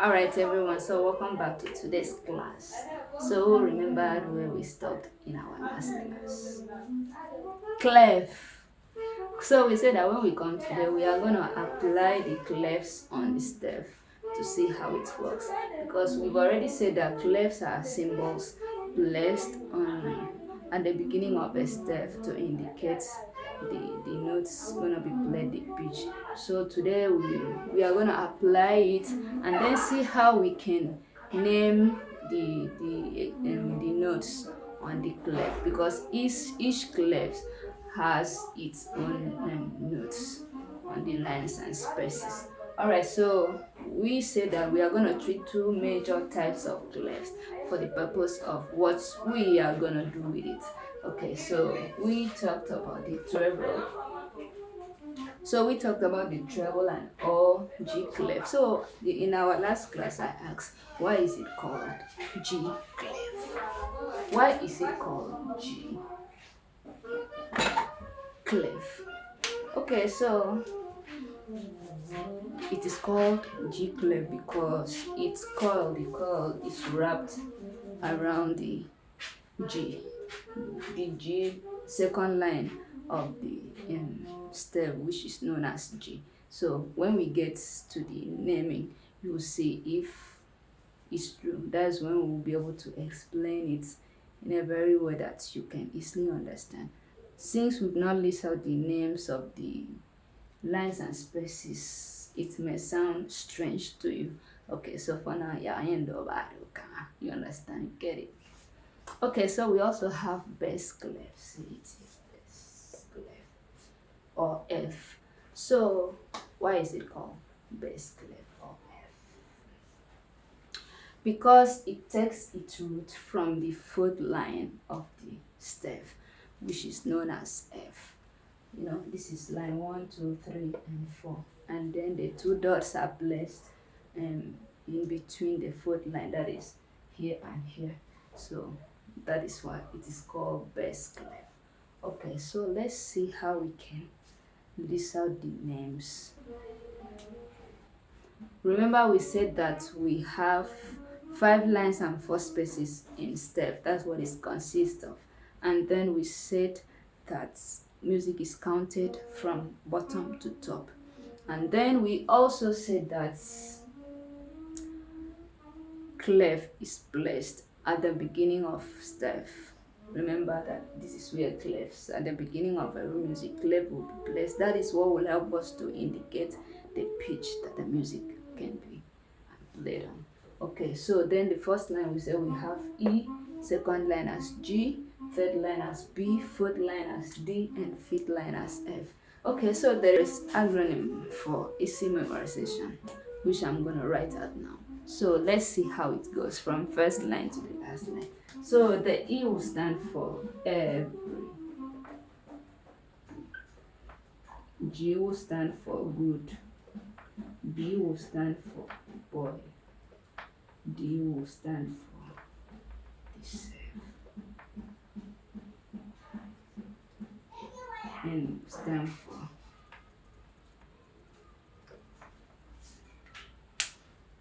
All right, everyone. So welcome back to today's class. So who remembered where we stopped in our last class? Clef. So we said that when we come today, we are gonna apply the clefs on the staff to see how it works. Because we've already said that clefs are symbols placed on at the beginning of a staff to indicate the notes gonna be played the pitch. So today we are gonna apply it and then see how we can name the notes on the clef, because each clef has its own notes on the lines and spaces. Alright, so we said that we are going to treat two major types of clefs for the purpose of what we are going to do with it. Okay, so we talked about the treble. So we talked about the treble and all G clef. So in our last class, I asked, why is it called G clef? Why is it called G clef? Okay, so it is called G clef because the coil is wrapped around the G, the G second line of the stem, which is known as G. So when we get to the naming, you will see if it's true. That's when we'll be able to explain it in a very way that you can easily understand. Since we've not listed out the names of the lines and spaces, it may sound strange to you. Okay, so for now, yeah, I end up. You understand? Get it? Okay, so we also have bass clef. See it is bass clef or F. So why is it called bass clef or F? Because it takes its root from the fourth line of the staff, which is known as F. This is line 1, 2, 3, and 4, and then the two dots are placed in between the fourth line, that is here and here. So that is why it is called bass clef. Okay, so let's see how we can list out the names. Remember, we said that we have 5 lines and 4 spaces in step. That's what it consists of. And then we said that music is counted from bottom to top. And then we also said that clef is placed at the beginning of step. Remember that this is where clefs at the beginning of every music clef will be placed. That is what will help us to indicate the pitch that the music can be played on. Okay, so then the first line we say we have E, second line as G, third line as B, fourth line as D, and fifth line as F. Okay, so there is acronym for easy memorization, which I'm gonna write out now. So let's see how it goes from first line to the last line. So the E will stand for every, G will stand for good, B will stand for boy, D will stand for this, N will stand for,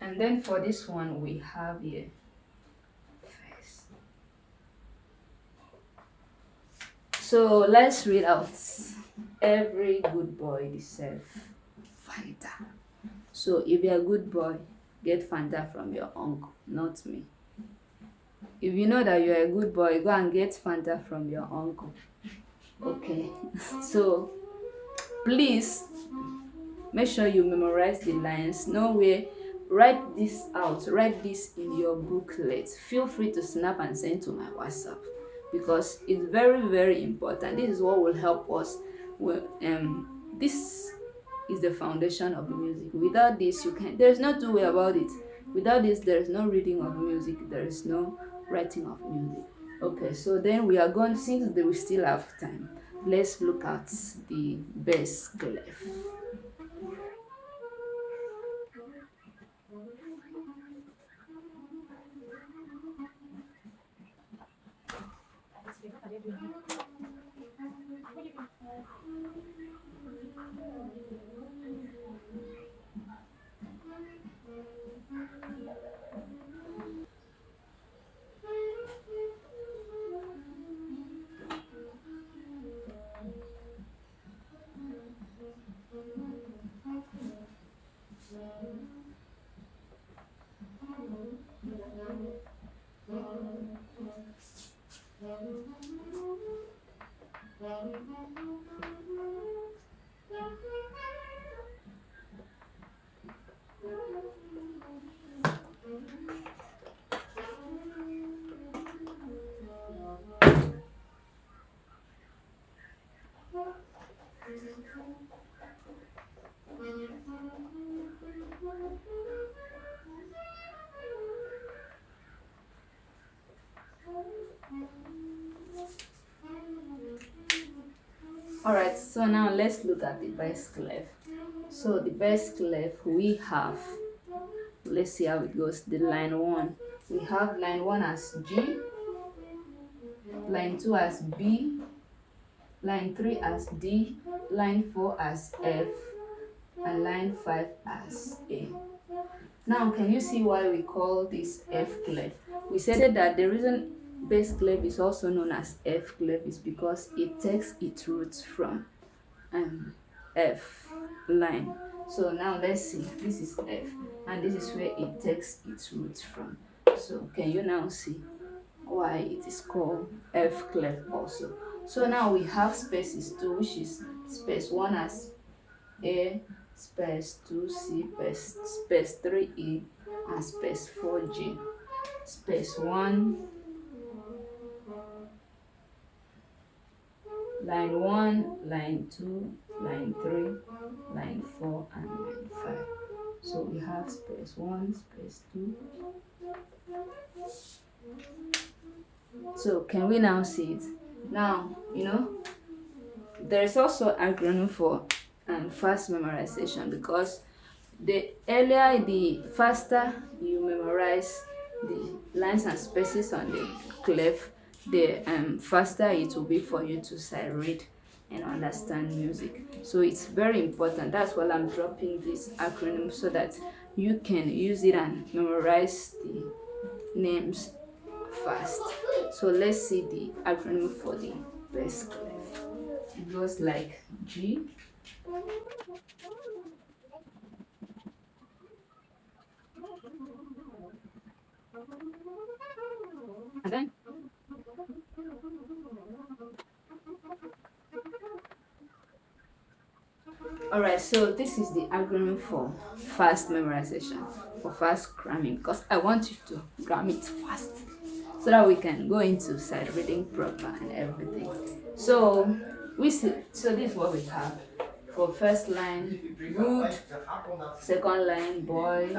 and then for this one we have here first. So let's read out. Every good boy deserves Fanta. So if you're a good boy, get Fanta from your uncle, not me. If you know that you're a good boy, go and get Fanta from your uncle. Okay, so please make sure you memorize the lines. No way, write this out, write this in your booklet. Feel free to snap and send to my WhatsApp because it's very, very important. This is what will help us. This is the foundation of music. Without this, there's no two way about it. Without this, there is no reading of music, there is no writing of music. Okay, so then we are going, since we still have time, let's look at the bass clef. Alright, so now let's look at the bass clef. So the bass clef we have, let's see how it goes. The line 1, we have line 1 as G, line 2 as B, line 3 as D, line 4 as F, and line 5 as A. Now, can you see why we call this F clef? We said that the reason bass clef is also known as F clef is because it takes its roots from F line. So now let's see, this is F, and this is where it takes its roots from. So can you now see why it is called F clef also? So now we have spaces too, which is space 1 as A, space 2 C, space 3 E, and space 4 G. Space 1, line 1, line 2, line 3, line 4, and line 5. So we have space 1, space 2. So can we now see it? Now, there is also acronym for fast memorization, because the earlier, the faster you memorize the lines and spaces on the clef, the faster it will be for you to sight read and understand music. So it's very important. That's why I'm dropping this acronym, so that you can use it and memorize the names fast. So let's see the acronym for the bass clef. It goes like G, and then alright, so this is the acronym for fast memorization, for fast cramming, because I want you to cram it fast so that we can go into sight reading proper and everything. So so this is what we have for first line: good, second line: boy,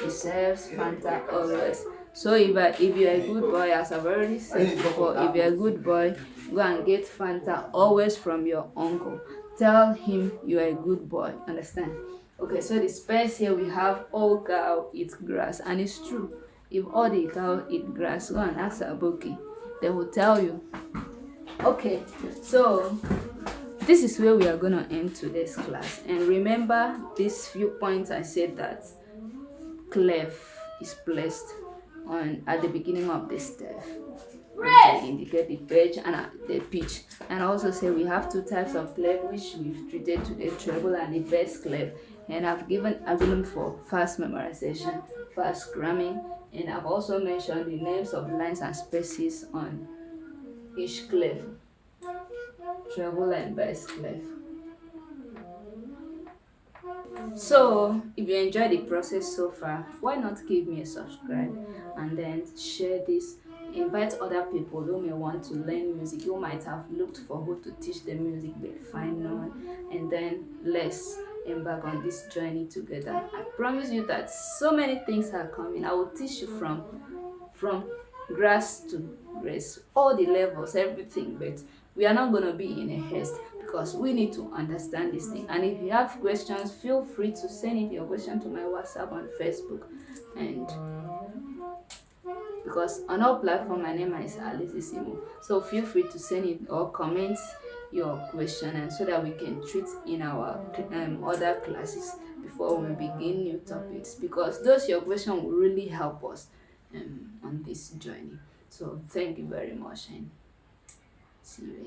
deserves, Fanta, always. So if you're a good boy, as I've already said before, if you're a good boy, go and get Fanta always from your uncle. Tell him you are a good boy. Understand? Okay, so the space here we have all cow eat grass, and it's true. If all the cow eat grass, go and ask Aboki. They will tell you. Okay, so this is where we are going to end today's class. And remember these few points I said, that clef is placed on at the beginning of the staff to indicate the pitch and the pitch. And also say we have two types of clef, which we've treated today: treble and the bass clef. And I've given acronym for fast memorization, fast cramming, and I've also mentioned the names of lines and spaces on each clef: treble and bass clef. So if you enjoyed the process so far, why not give me a subscribe and then share this? Invite other people who may want to learn music, who might have looked for who to teach them music but find no one, and then let's embark on this journey together. I promise you that so many things are coming. I will teach you from grass to grace, all the levels, everything, but we are not going to be in a haste, because we need to understand this thing. And if you have questions, feel free to send in your question to my WhatsApp on Facebook. And because on our platform, my name is Alice Simo, so feel free to send in or comment your question, and so that we can treat in our other classes before we begin new topics, because those your question will really help us on this journey. So thank you very much, and see you again.